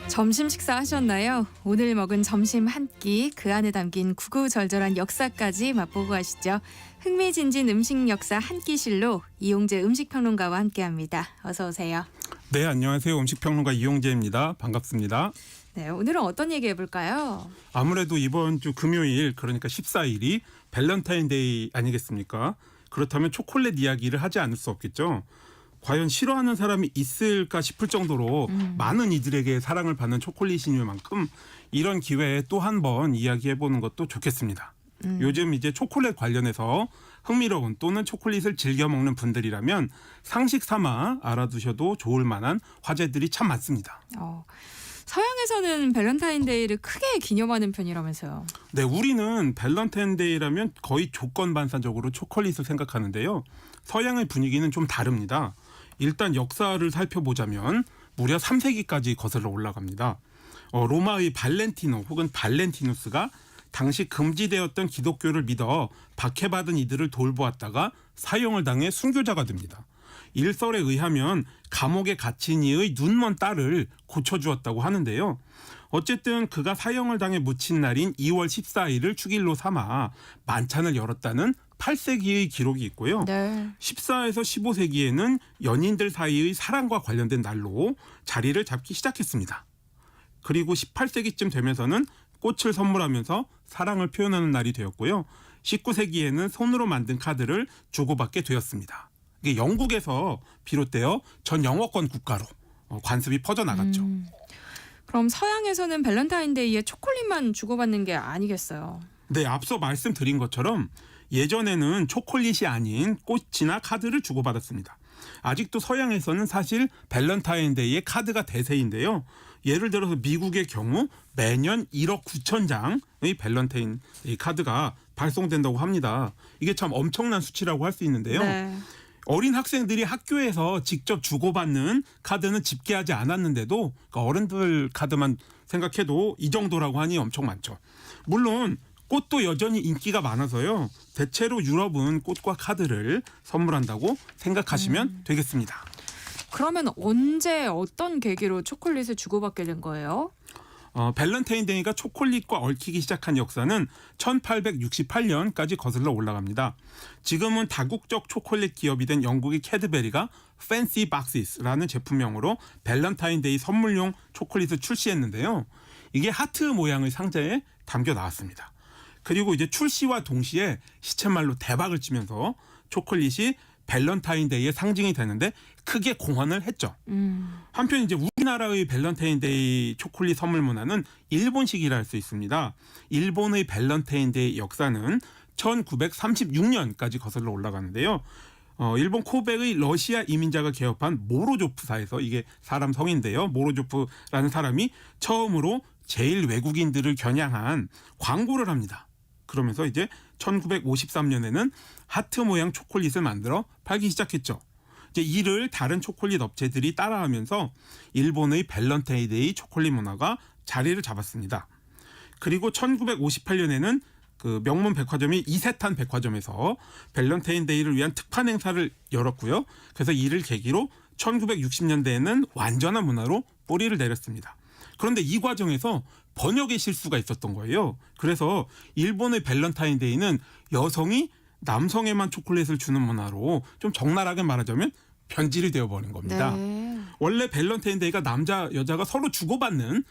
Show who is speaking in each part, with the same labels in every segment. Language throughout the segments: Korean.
Speaker 1: 점심 식사하셨나요? 오늘 먹은 점심 한 끼, 그 안에 담긴 구구절절한 역사까지 맛보고 가시죠. 흥미진진 음식 역사 한 끼실로 이용재 음식평론가와 함께합니다. 어서 오세요.
Speaker 2: 네, 안녕하세요. 음식평론가 이용재입니다. 반갑습니다.
Speaker 1: 네, 오늘은 어떤 얘기 해볼까요?
Speaker 2: 아무래도 이번 주 금요일, 그러니까 14일이 밸런타인데이 아니겠습니까? 그렇다면 초콜릿 이야기를 하지 않을 수 없겠죠. 과연 싫어하는 사람이 있을까 싶을 정도로 많은 이들에게 사랑을 받는 초콜릿인 만큼 이런 기회에 또 한 번 이야기해보는 것도 좋겠습니다. 요즘 이제 초콜릿 관련해서 흥미로운 또는 초콜릿을 즐겨 먹는 분들이라면 상식 삼아 알아두셔도 좋을 만한 화제들이 참 많습니다.
Speaker 1: 서양에서는 밸런타인데이를 크게 기념하는 편이라면서요.
Speaker 2: 네, 우리는 밸런타인데이라면 거의 조건반사적으로 초콜릿을 생각하는데요. 서양의 분위기는 좀 다릅니다. 일단 역사를 살펴보자면 무려 3세기까지 거슬러 올라갑니다. 로마의 발렌티노 혹은 발렌티누스가 당시 금지되었던 기독교를 믿어 박해받은 이들을 돌보았다가 사형을 당해 순교자가 됩니다. 일설에 의하면 감옥에 갇힌 이의 눈먼 딸을 고쳐주었다고 하는데요. 어쨌든 그가 사형을 당해 묻힌 날인 2월 14일을 축일로 삼아 만찬을 열었다는 8세기의 기록이 있고요.
Speaker 1: 네.
Speaker 2: 14에서 15세기에는 연인들 사이의 사랑과 관련된 날로 자리를 잡기 시작했습니다. 그리고 18세기쯤 되면서는 꽃을 선물하면서 사랑을 표현하는 날이 되었고요. 19세기에는 손으로 만든 카드를 주고받게 되었습니다. 이게 영국에서 비롯되어 전 영어권 국가로 관습이 퍼져나갔죠.
Speaker 1: 그럼 서양에서는 밸런타인데이에 초콜릿만 주고받는 게 아니겠어요?
Speaker 2: 네, 앞서 말씀드린 것처럼 예전에는 초콜릿이 아닌 꽃이나 카드를 주고받았습니다. 아직도 서양에서는 사실 밸런타인데이의 카드가 대세인데요. 예를 들어서 미국의 경우 매년 1억 9천 장의 밸런타인데이 카드가 발송된다고 합니다. 이게 참 엄청난 수치라고 할 수 있는데요.
Speaker 1: 네.
Speaker 2: 어린 학생들이 학교에서 직접 주고받는 카드는 집계하지 않았는데도 그러니까 어른들 카드만 생각해도 이 정도라고 하니 엄청 많죠. 물론 꽃도 여전히 인기가 많아서요. 대체로 유럽은 꽃과 카드를 선물한다고 생각하시면 되겠습니다. 그러면
Speaker 1: 언제 어떤 계기로 초콜릿을 주고받게 된 거예요?
Speaker 2: 밸런타인데이가 초콜릿과 얽히기 시작한 역사는 1868년까지 거슬러 올라갑니다. 지금은 다국적 초콜릿 기업이 된 영국의 캐드베리가 Fancy Boxes라는 제품명으로 밸런타인데이 선물용 초콜릿을 출시했는데요. 이게 하트 모양의 상자에 담겨 나왔습니다. 그리고 이제 출시와 동시에 시쳇말로 대박을 치면서 초콜릿이 밸런타인데이의 상징이 되는데 크게 공헌을 했죠. 한편 이제 우리나라의 밸런타인데이 초콜릿 선물 문화는 일본식이라 할 수 있습니다. 일본의 밸런타인데이 역사는 1936년까지 거슬러 올라가는데요. 일본 코베의 러시아 이민자가 개업한 모로조프사에서 이게 사람 성인데요. 모로조프라는 사람이 처음으로 제일 외국인들을 겨냥한 광고를 합니다. 그러면서 이제 1953년에는 하트 모양 초콜릿을 만들어 팔기 시작했죠. 이제 이를 다른 초콜릿 업체들이 따라하면서 일본의 밸런타인데이 초콜릿 문화가 자리를 잡았습니다. 그리고 1958년에는 그 명문 백화점이 이세탄 백화점에서 밸런타인데이를 위한 특판 행사를 열었고요. 그래서 이를 계기로 1960년대에는 완전한 문화로 뿌리를 내렸습니다. 그런데 이 과정에서 번역의 실수가 있었던 거예요. 그래서 일본의 밸런타인데이는 여성이 남성에만 초콜릿을 주는 문화로 좀 적나라하게 말하자면 변질이 되어버린 겁니다.
Speaker 1: 네.
Speaker 2: 원래 밸런타인데이가 남자 여자가 서로 주고받는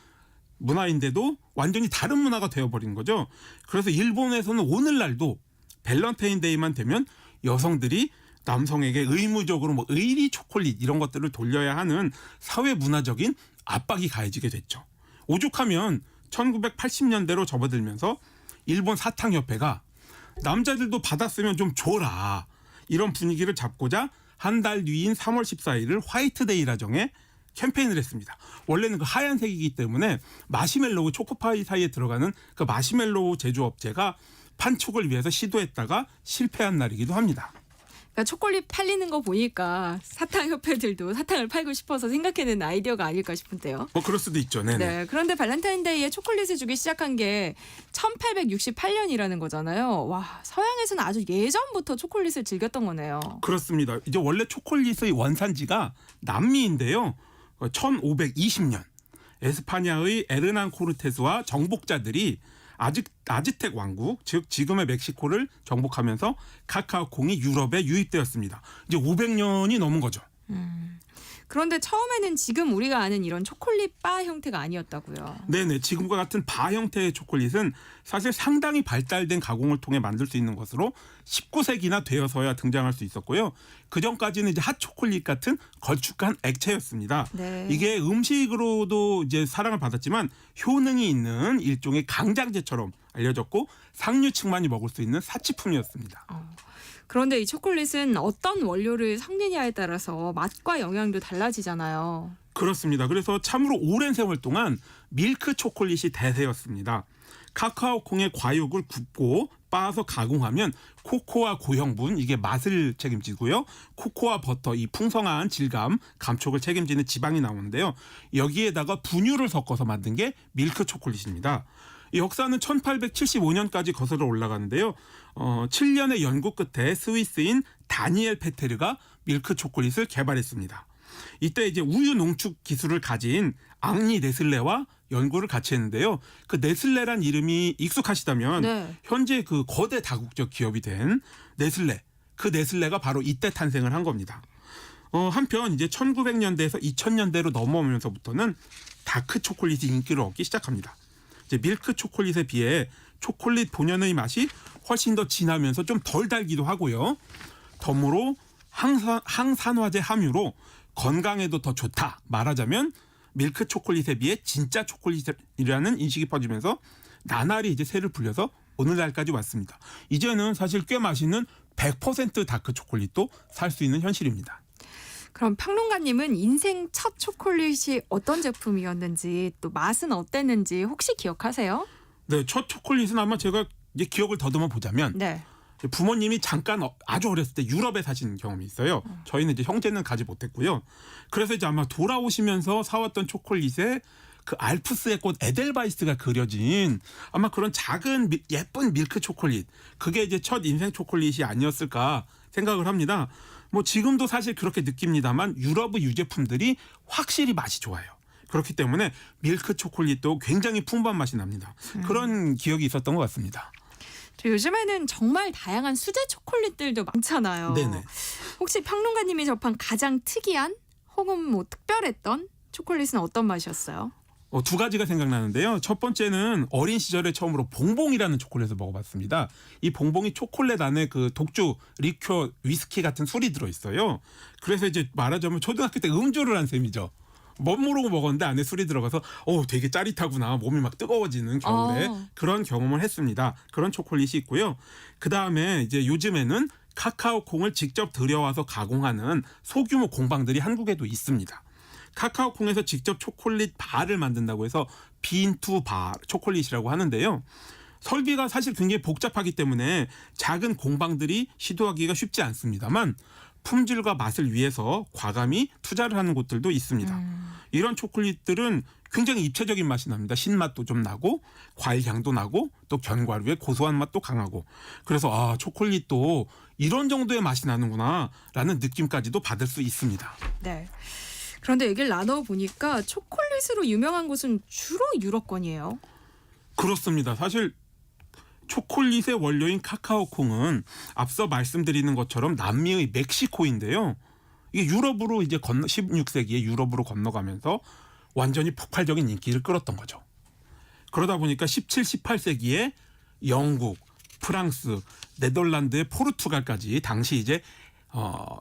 Speaker 2: 문화인데도 완전히 다른 문화가 되어버린 거죠. 그래서 일본에서는 오늘날도 밸런타인데이만 되면 여성들이 남성에게 의무적으로 뭐 의리 초콜릿 이런 것들을 돌려야 하는 사회 문화적인 압박이 가해지게 됐죠. 오죽하면 1980년대로 접어들면서 일본 사탕협회가 남자들도 받았으면 좀 줘라 이런 분위기를 잡고자 한 달 뒤인 3월 14일을 화이트데이라 정해 캠페인을 했습니다. 원래는 그 하얀색이기 때문에 마시멜로우 초코파이 사이에 들어가는 그 마시멜로우 제조업체가 판촉을 위해서 시도했다가 실패한 날이기도 합니다.
Speaker 1: 그러니까 초콜릿 팔리는 거 보니까 사탕협회들도 사탕을 팔고 싶어서 생각해낸 아이디어가 아닐까 싶은데요.
Speaker 2: 뭐 그럴 수도 있죠. 네네.
Speaker 1: 네, 그런데 발렌타인데이에 초콜릿을 주기 시작한 게 1868년이라는 거잖아요. 와, 서양에서는 아주 예전부터 초콜릿을 즐겼던 거네요.
Speaker 2: 그렇습니다. 이제 원래 초콜릿의 원산지가 남미인데요. 1520년 에스파냐의 에르난 코르테스와 정복자들이 아즈텍 왕국, 즉 지금의 멕시코를 정복하면서 카카오콩이 유럽에 유입되었습니다. 이제 500년이 넘은 거죠.
Speaker 1: 그런데 처음에는 지금 우리가 아는 이런 초콜릿 바 형태가 아니었다고요.
Speaker 2: 네네. 지금과 같은 바 형태의 초콜릿은 사실 상당히 발달된 가공을 통해 만들 수 있는 것으로 19세기나 되어서야 등장할 수 있었고요. 그 전까지는 이제 핫초콜릿 같은 걸쭉한 액체였습니다.
Speaker 1: 네.
Speaker 2: 이게 음식으로도 이제 사랑을 받았지만 효능이 있는 일종의 강장제처럼 알려졌고 상류층만이 먹을 수 있는 사치품이었습니다.
Speaker 1: 그런데 이 초콜릿은 어떤 원료를 섞느냐에 따라서 맛과 영양도 달라지잖아요.
Speaker 2: 그렇습니다. 그래서 참으로 오랜 세월 동안 밀크 초콜릿이 대세였습니다. 카카오 콩의 과육을 굽고 빻아서 가공하면 코코아 고형분, 이게 맛을 책임지고요. 코코아 버터, 이 풍성한 질감, 감촉을 책임지는 지방이 나오는데요. 여기에다가 분유를 섞어서 만든 게 밀크 초콜릿입니다. 이 역사는 1875년까지 거슬러 올라가는데요. 7년의 연구 끝에 스위스인 다니엘 페테르가 밀크 초콜릿을 개발했습니다. 이때 이제 우유 농축 기술을 가진 앙리 네슬레와 연구를 같이 했는데요. 그 네슬레란 이름이 익숙하시다면
Speaker 1: 네.
Speaker 2: 현재 그 거대 다국적 기업이 된 네슬레, 그 네슬레가 바로 이때 탄생을 한 겁니다. 한편 이제 1900년대에서 2000년대로 넘어오면서부터는 다크 초콜릿이 인기를 얻기 시작합니다. 이제 밀크 초콜릿에 비해 초콜릿 본연의 맛이 훨씬 더 진하면서 좀 덜 달기도 하고요. 덤으로 항산화제 함유로 건강에도 더 좋다. 말하자면 밀크 초콜릿에 비해 진짜 초콜릿이라는 인식이 퍼지면서 나날이 이제 새를 불려서 오늘날까지 왔습니다. 이제는 사실 꽤 맛있는 100% 다크 초콜릿도 살 수 있는 현실입니다.
Speaker 1: 그럼 평론가님은 인생 첫 초콜릿이 어떤 제품이었는지 또 맛은 어땠는지 혹시 기억하세요?
Speaker 2: 네, 첫 초콜릿은 아마 제가 이제 기억을 더듬어 보자면
Speaker 1: 네.
Speaker 2: 부모님이 잠깐 아주 어렸을 때 유럽에 사신 경험이 있어요. 저희는 이제 형제는 가지 못했고요. 그래서 이제 아마 돌아오시면서 사왔던 초콜릿에 그 알프스의 꽃 에델바이스가 그려진 아마 그런 작은 예쁜 밀크 초콜릿, 그게 이제 첫 인생 초콜릿이 아니었을까 생각을 합니다. 뭐 지금도 사실 그렇게 느낍니다만 유럽의 유제품들이 확실히 맛이 좋아요. 그렇기 때문에 밀크 초콜릿도 굉장히 풍부한 맛이 납니다. 그런 기억이 있었던 것 같습니다.
Speaker 1: 요즘에는 정말 다양한 수제 초콜릿들도 많잖아요.
Speaker 2: 네네.
Speaker 1: 혹시 평론가님이 접한 가장 특이한 혹은 뭐 특별했던 초콜릿은 어떤 맛이었어요?
Speaker 2: 두 가지가 생각나는데요. 첫 번째는 어린 시절에 처음으로 봉봉이라는 초콜릿을 먹어봤습니다. 이 봉봉이 초콜릿 안에 그 독주, 리큐어, 위스키 같은 술이 들어있어요. 그래서 이제 말하자면 초등학교 때 음주를 한 셈이죠. 멋 모르고 먹었는데 안에 술이 들어가서 되게 짜릿하구나, 몸이 막 뜨거워지는 겨울에 그런 경험을 했습니다. 그런 초콜릿이 있고요. 그 다음에 이제 요즘에는 카카오 콩을 직접 들여와서 가공하는 소규모 공방들이 한국에도 있습니다. 카카오 콩에서 직접 초콜릿 바를 만든다고 해서 빈투 바 초콜릿이라고 하는데요. 설비가 사실 굉장히 복잡하기 때문에 작은 공방들이 시도하기가 쉽지 않습니다만 품질과 맛을 위해서 과감히 투자를 하는 곳들도 있습니다. 이런 초콜릿들은 굉장히 입체적인 맛이 납니다. 신맛도 좀 나고 과일 향도 나고 또 견과류의 고소한 맛도 강하고, 그래서 초콜릿도 이런 정도의 맛이 나는구나 라는 느낌까지도 받을 수 있습니다.
Speaker 1: 네. 그런데 얘기를 나눠보니까 초콜릿으로 유명한 곳은 주로 유럽권이에요.
Speaker 2: 그렇습니다. 사실 초콜릿의 원료인 카카오콩은 앞서 말씀드리는 것처럼 남미의 멕시코인데요. 이게 유럽으로 이제 16세기에 유럽으로 건너가면서 완전히 폭발적인 인기를 끌었던 거죠. 그러다 보니까 17, 18세기에 영국, 프랑스, 네덜란드, 포르투갈까지 당시 이제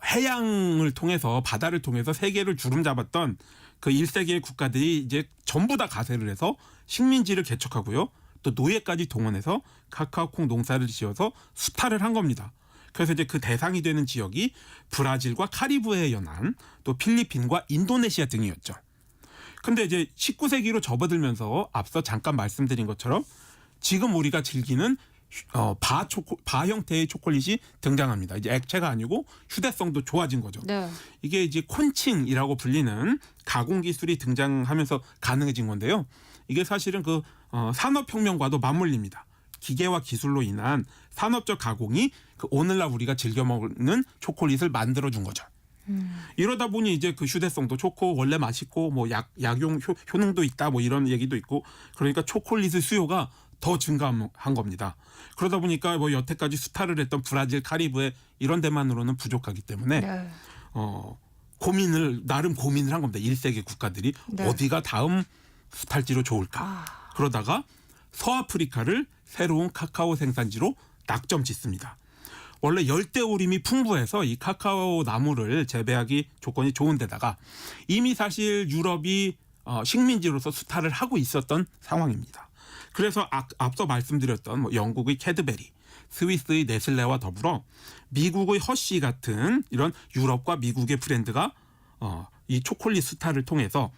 Speaker 2: 해양을 통해서, 바다를 통해서 세계를 주름잡았던 그 1세기의 국가들이 이제 전부 다 가세를 해서 식민지를 개척하고요. 또 노예까지 동원해서 카카오콩 농사를 지어서 수탈을 한 겁니다. 그래서 이제 그 대상이 되는 지역이 브라질과 카리브해 연안, 또 필리핀과 인도네시아 등이었죠. 근데 이제 19세기로 접어들면서 앞서 잠깐 말씀드린 것처럼 지금 우리가 즐기는 바 형태의 초콜릿이 등장합니다. 이제 액체가 아니고 휴대성도 좋아진 거죠.
Speaker 1: 네.
Speaker 2: 이게 이제 콘칭이라고 불리는 가공 기술이 등장하면서 가능해진 건데요. 이게 사실은 그 산업혁명과도 맞물립니다. 기계와 기술로 인한 산업적 가공이 그 오늘날 우리가 즐겨 먹는 초콜릿을 만들어준 거죠. 이러다 보니 이제 그 휴대성도 좋고 원래 맛있고 뭐 약용 효능도 있다 뭐 이런 얘기도 있고 그러니까 초콜릿의 수요가 더 증가한 겁니다. 그러다 보니까 뭐 여태까지 수탈을 했던 브라질, 카리브해 이런 데만으로는 부족하기 때문에
Speaker 1: 네.
Speaker 2: 나름 고민을 한 겁니다. 1세계 국가들이
Speaker 1: 네.
Speaker 2: 어디가 다음 수탈지로 좋을까. 그러다가 서아프리카를 새로운 카카오 생산지로 낙점 짓습니다. 원래 열대우림이 풍부해서 이 카카오 나무를 재배하기 조건이 좋은 데다가 이미 사실 유럽이 식민지로서 수탈을 하고 있었던 상황입니다. 그래서 앞서 말씀드렸던 뭐 영국의 캐드베리, 스위스의 네슬레와 더불어 미국의 허쉬 같은 이런 유럽과 미국의 브랜드가 이 초콜릿 수탈을 통해서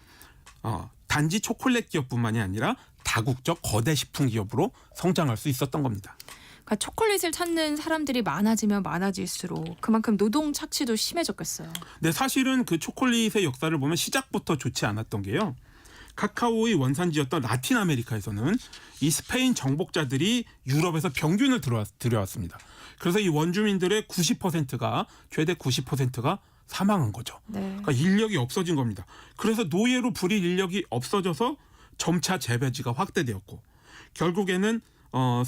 Speaker 2: 단지 초콜릿 기업뿐만이 아니라 다국적 거대 식품 기업으로 성장할 수 있었던 겁니다.
Speaker 1: 그러니까 초콜릿을 찾는 사람들이 많아지면 많아질수록 그만큼 노동 착취도 심해졌겠어요.
Speaker 2: 네, 사실은 그 초콜릿의 역사를 보면 시작부터 좋지 않았던 게요. 카카오의 원산지였던 라틴 아메리카에서는 이 스페인 정복자들이 유럽에서 병균을 들여왔습니다. 그래서 이 원주민들의 90%가 최대 90%가 사망한 거죠.
Speaker 1: 네.
Speaker 2: 그러니까 인력이 없어진 겁니다. 그래서 노예로 부릴 인력이 없어져서 점차 재배지가 확대되었고 결국에는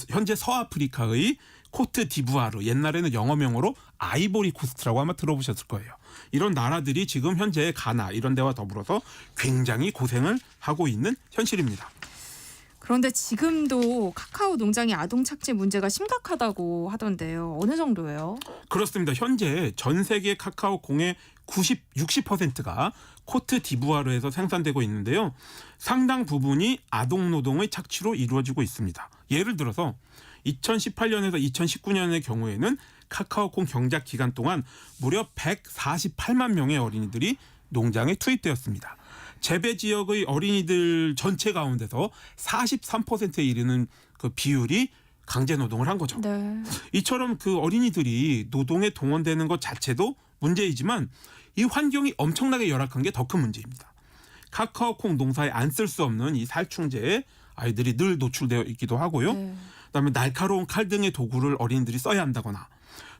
Speaker 2: 현재 서아프리카의 코트 디부아르, 옛날에는 영어명으로 아이보리 코스트라고 아마 들어보셨을 거예요. 이런 나라들이 지금 현재 가나 이런 데와 더불어서 굉장히 고생을 하고 있는 현실입니다.
Speaker 1: 그런데 지금도 카카오 농장의 아동 착취 문제가 심각하다고 하던데요. 어느 정도예요?
Speaker 2: 그렇습니다. 현재 전 세계 카카오 콩의 60%가 코트 디부아르에서 생산되고 있는데요. 상당 부분이 아동 노동의 착취로 이루어지고 있습니다. 예를 들어서 2018년에서 2019년의 경우에는 카카오콩 경작 기간 동안 무려 148만 명의 어린이들이 농장에 투입되었습니다. 재배 지역의 어린이들 전체 가운데서 43%에 이르는 그 비율이 강제 노동을 한 거죠.
Speaker 1: 네.
Speaker 2: 이처럼 그 어린이들이 노동에 동원되는 것 자체도 문제이지만 이 환경이 엄청나게 열악한 게 더 큰 문제입니다. 카카오콩 농사에 안 쓸 수 없는 이 살충제에 아이들이 늘 노출되어 있기도 하고요.
Speaker 1: 네.
Speaker 2: 그다음에 날카로운 칼 등의 도구를 어린이들이 써야 한다거나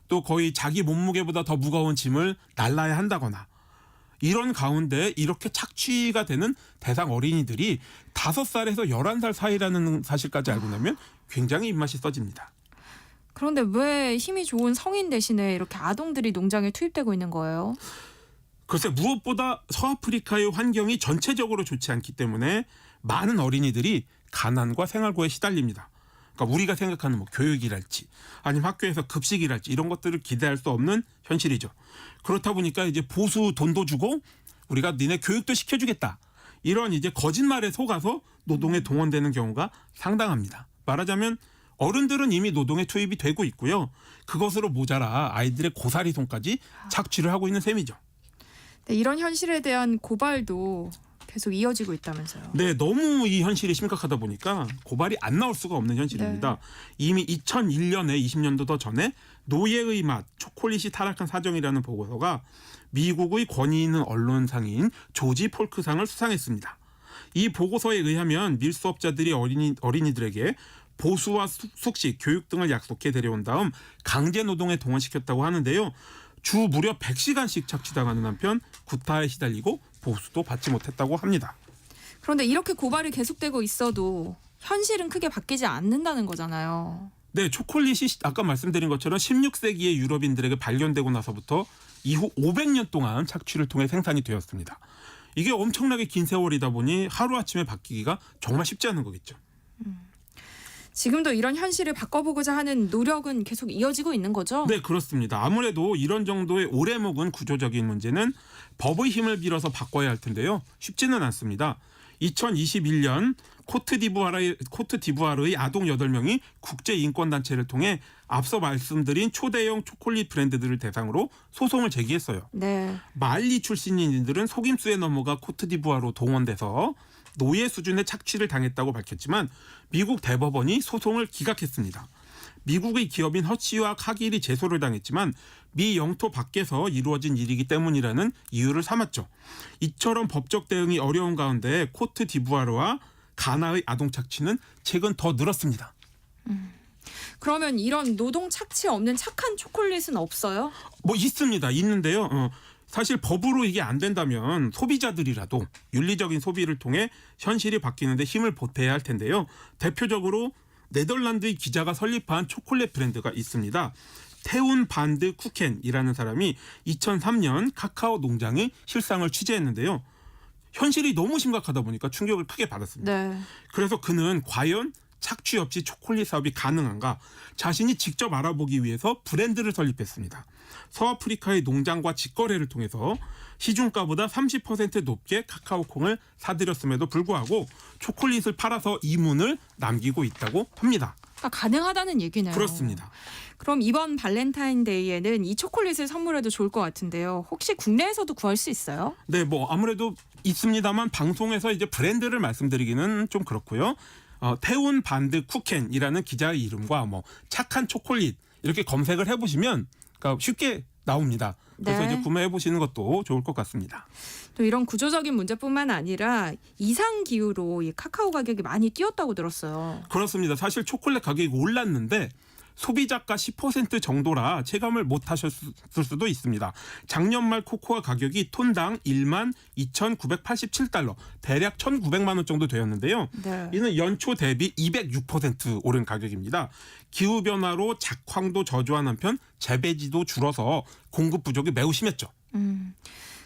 Speaker 2: 또 거의 자기 몸무게보다 더 무거운 짐을 날라야 한다거나 이런 가운데 이렇게 착취가 되는 대상 어린이들이 5살에서 11살 사이라는 사실까지 알고 나면 굉장히 입맛이 써집니다.
Speaker 1: 그런데 왜 힘이 좋은 성인 대신에 이렇게 아동들이 농장에 투입되고 있는 거예요?
Speaker 2: 글쎄 무엇보다 서아프리카의 환경이 전체적으로 좋지 않기 때문에 많은 어린이들이 가난과 생활고에 시달립니다. 그러니까 우리가 생각하는 뭐 교육이랄지 아니면 학교에서 급식이랄지 이런 것들을 기대할 수 없는 현실이죠. 그렇다 보니까 이제 보수 돈도 주고 우리가 니네 교육도 시켜주겠다. 이런 이제 거짓말에 속아서 노동에 동원되는 경우가 상당합니다. 말하자면 어른들은 이미 노동에 투입이 되고 있고요. 그것으로 모자라 아이들의 고사리 손까지 착취를 하고 있는 셈이죠.
Speaker 1: 네, 이런 현실에 대한 고발도 계속 이어지고 있다면서요.
Speaker 2: 네, 너무 이 현실이 심각하다 보니까 고발이 안 나올 수가 없는 현실입니다. 이미 2001년에 20년도 더 전에 노예의 맛, 초콜릿이 타락한 사정이라는 보고서가 미국의 권위 있는 언론상인 조지 폴크상을 수상했습니다. 이 보고서에 의하면 밀수업자들이 어린이들에게 보수와 숙식, 교육 등을 약속해 데려온 다음 강제 노동에 동원시켰다고 하는데요. 주 무려 100시간씩 착취당하는 한편 구타에 시달리고 보수도 받지 못했다고 합니다.
Speaker 1: 그런데 이렇게 고발이 계속되고 있어도 현실은 크게 바뀌지 않는다는 거잖아요.
Speaker 2: 네, 초콜릿이 아까 말씀드린 것처럼 16세기의 유럽인들에게 발견되고 나서부터 이후 500년 동안 착취를 통해 생산이 되었습니다. 이게 엄청나게 긴 세월이다 보니 하루아침에 바뀌기가 정말 쉽지 않은 거겠죠.
Speaker 1: 지금도 이런 현실을 바꿔보고자 하는 노력은 계속 이어지고 있는 거죠?
Speaker 2: 네, 그렇습니다. 아무래도 이런 정도의 오래 묵은 구조적인 문제는 법의 힘을 빌어서 바꿔야 할 텐데요. 쉽지는 않습니다. 2021년 코트디부아르의 아동 8명이 국제인권단체를 통해 앞서 말씀드린 초대형 초콜릿 브랜드들을 대상으로 소송을 제기했어요.
Speaker 1: 네.
Speaker 2: 말리 출신인 이들은 속임수에 넘어가 코트디부아르로 동원돼서 노예 수준의 착취를 당했다고 밝혔지만 미국 대법원이 소송을 기각했습니다. 미국의 기업인 허치와 카길이 제소를 당했지만 미 영토 밖에서 이루어진 일이기 때문이라는 이유를 삼았죠. 이처럼 법적 대응이 어려운 가운데 코트디부아르와 가나의 아동 착취는 최근 더 늘었습니다.
Speaker 1: 그러면 이런 노동 착취 없는 착한 초콜릿은 없어요?
Speaker 2: 뭐 있습니다. 있는데요. 사실 법으로 이게 안 된다면 소비자들이라도 윤리적인 소비를 통해 현실이 바뀌는데 힘을 보태야 할 텐데요. 대표적으로 네덜란드의 기자가 설립한 초콜릿 브랜드가 있습니다. 태운 반드 쿠켄이라는 사람이 2003년 카카오 농장의 실상을 취재했는데요. 현실이 너무 심각하다 보니까 충격을 크게 받았습니다.
Speaker 1: 네.
Speaker 2: 그래서 그는 과연 착취 없이 초콜릿 사업이 가능한가 자신이 직접 알아보기 위해서 브랜드를 설립했습니다. 서아프리카의 농장과 직거래를 통해서 시중가보다 30% 높게 카카오콩을 사들였음에도 불구하고 초콜릿을 팔아서 이문을 남기고 있다고 합니다.
Speaker 1: 그러니까 가능하다는 얘기네요.
Speaker 2: 그렇습니다.
Speaker 1: 그럼 이번 발렌타인데이에는 이 초콜릿을 선물해도 좋을 것 같은데요. 혹시 국내에서도 구할 수 있어요?
Speaker 2: 네, 뭐 아무래도 있습니다만 방송에서 이제 브랜드를 말씀드리기는 좀 그렇고요. 태운 반드 쿠켄이라는 기자의 이름과 뭐 착한 초콜릿 이렇게 검색을 해보시면 그러니까 쉽게 나옵니다. 그래서
Speaker 1: 네.
Speaker 2: 이제 구매해 보시는 것도 좋을 것 같습니다.
Speaker 1: 또 이런 구조적인 문제뿐만 아니라 이상 기후로 이 카카오 가격이 많이 뛰었다고 들었어요.
Speaker 2: 그렇습니다. 사실 초콜릿 가격이 올랐는데 소비자가 10% 정도라 체감을 못 하셨을 수도 있습니다. 작년 말 코코아 가격이 톤당 12,987달러, 대략 1,900만 원 정도 되었는데요.
Speaker 1: 네.
Speaker 2: 이는 연초 대비 206% 오른 가격입니다. 기후변화로 작황도 저조한 한편 재배지도 줄어서 공급 부족이 매우 심했죠.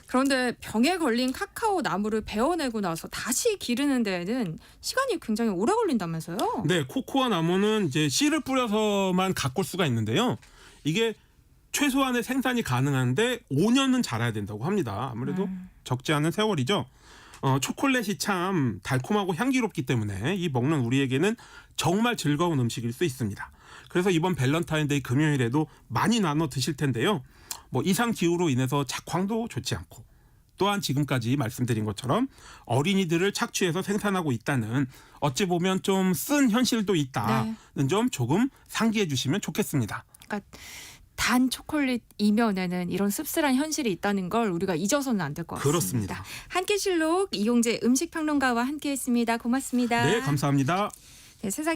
Speaker 1: 그런데 병에 걸린 카카오 나무를 베어내고 나서 다시 기르는 데에는 시간이 굉장히 오래 걸린다면서요?
Speaker 2: 네, 코코아 나무는 이제 씨를 뿌려서만 가꿀 수가 있는데요. 이게 최소한의 생산이 가능한데 5년은 자라야 된다고 합니다. 아무래도 적지 않은 세월이죠. 초콜릿이 참 달콤하고 향기롭기 때문에 이 먹는 우리에게는 정말 즐거운 음식일 수 있습니다. 그래서 이번 밸런타인데이 금요일에도 많이 나눠 드실 텐데요. 뭐 이상 기후로 인해서 작황도 좋지 않고 또한 지금까지 말씀드린 것처럼 어린이들을 착취해서 생산하고 있다는 어찌 보면 좀 쓴 현실도 있다는 점 조금 상기해 주시면 좋겠습니다.
Speaker 1: 그러니까 단 초콜릿 이면에는 이런 씁쓸한 현실이 있다는 걸 우리가 잊어서는 안 될 것 같습니다.
Speaker 2: 그렇습니다.
Speaker 1: 한끼실록 이용재 음식평론가와 함께했습니다. 고맙습니다.
Speaker 2: 네, 감사합니다.
Speaker 1: 네, 세상